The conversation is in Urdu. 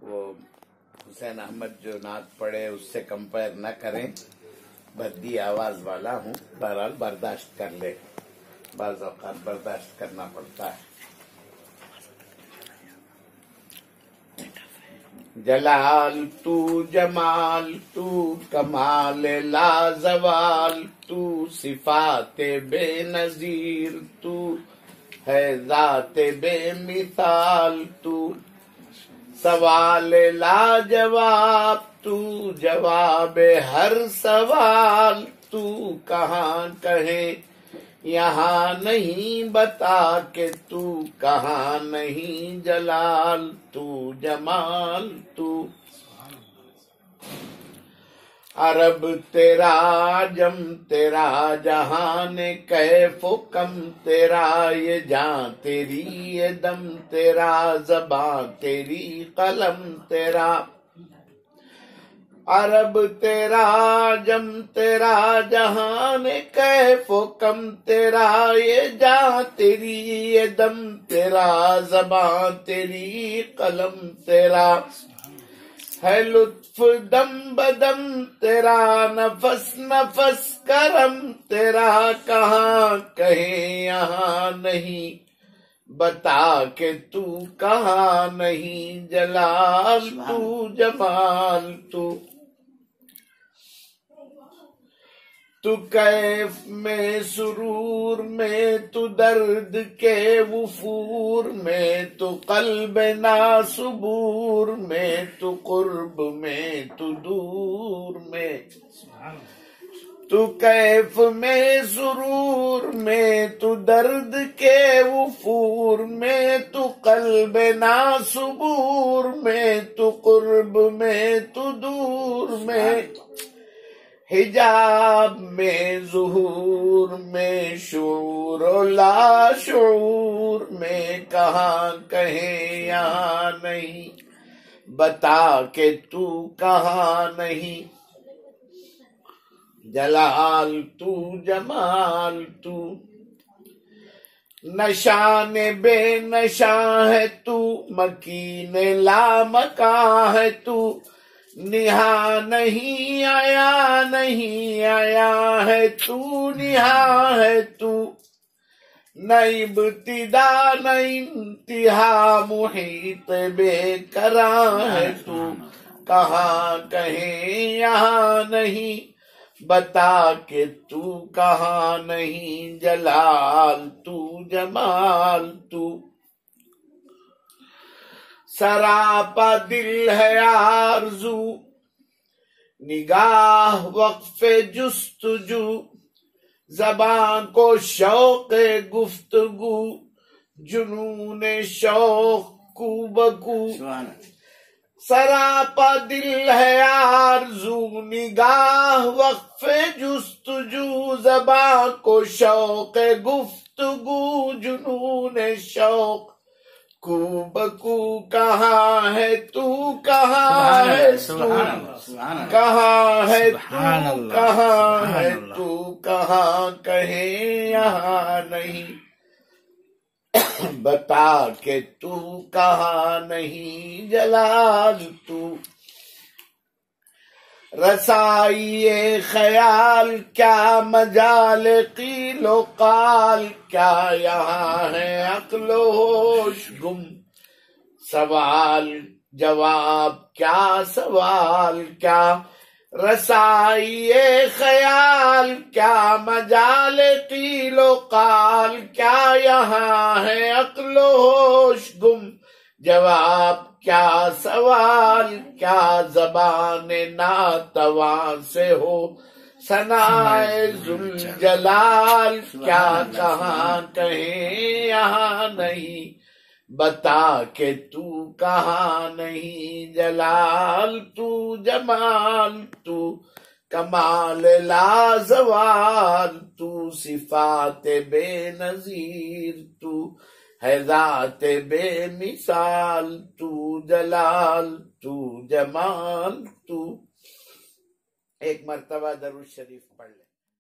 وہ حسین احمد جو نعت پڑھے اس سے کمپیئر نہ کریں، بدی آواز والا ہوں، بہرحال برداشت کر لے، بعض اوقات برداشت کرنا پڑتا ہے۔ جلال تو جمال تو کمال لا زوال تو صفات بے نظیر تو ہے ذات بے مثال تو سوال لا جواب تو جواب ہر سوال تو کہاں کہیں یہاں نہیں بتا کہ تو کہاں نہیں جلال تو جمال تو عرب تیرا عجم تیرا جہان کیف و کم تیرا یہ جان تیری یہ دم تیرا زبان تیری قلم تیرا عرب تیرا عجم تیرا جہان کیف و کم تیرا یہ جان تیری یہ دم تیرا زبان تیری قلم تیرا ہے لطف دم بدم تیرا نفس نفس کرم تیرا کہاں کہیں یہاں نہیں بتا کہ تو کہاں نہیں جلال تو جمال تو کیف میں سرور میں تو درد کے وفور میں تو قلب ناصبور میں تو قرب میں تو دور میں تو کیف میں سرور میں تو درد کے وفور میں تو قلب ناصبور میں تو قرب میں تو دور میں حجاب میں ظہور میں شعور و لا شعور میں کہاں کہیں یہاں نہیں بتا کہ تو کہاں نہیں جلال تو جمال تو نشان بے نشاں ہے تو مکین لا مکاں ہے تو نہا نہیں آیا نہیں آیا ہے تو نہا ہے تو نہ ابتدا نہ انتہا محیط بے کراں ہے تو کہاں کہیں یہاں نہیں بتا کہ تو کہاں نہیں جلال تو جمال تو سراپا دل ہے آرزو نگاہ وقف جستجو زبان کو شوق گفتگو جنون شوق کو بکو سراپا دل ہے آرزو نگاہ وقف جستجو زبان کو شوق گفتگو جنون شوق کو بکو کہاں ہے تو کہاں ہے تو کہاں ہے تو کہاں ہے تو کہاں کہیں یہاں نہیں بتا کہ تو کہاں نہیں جلال تو رسائی خیال کیا مجال قیل و قال کیا یہاں ہے عقل و ہوش گم سوال جواب کیا سوال کیا رسائی خیال کیا مجال قیل و قال کیا یہاں ہے عقل و ہوش گم جواب کیا سوال کیا زبان ناتواں سے ہو ثنائے ذوالجلال کیا کہاں کہیں یہاں نہیں بتا کہ تو کہاں نہیں جلال تو جمال تو کمال لا زوال تو صفات بے نظیر تو ہے ذات بے مثال تو جلال تو جمال تو ایک مرتبہ درود شریف پڑھ لیں۔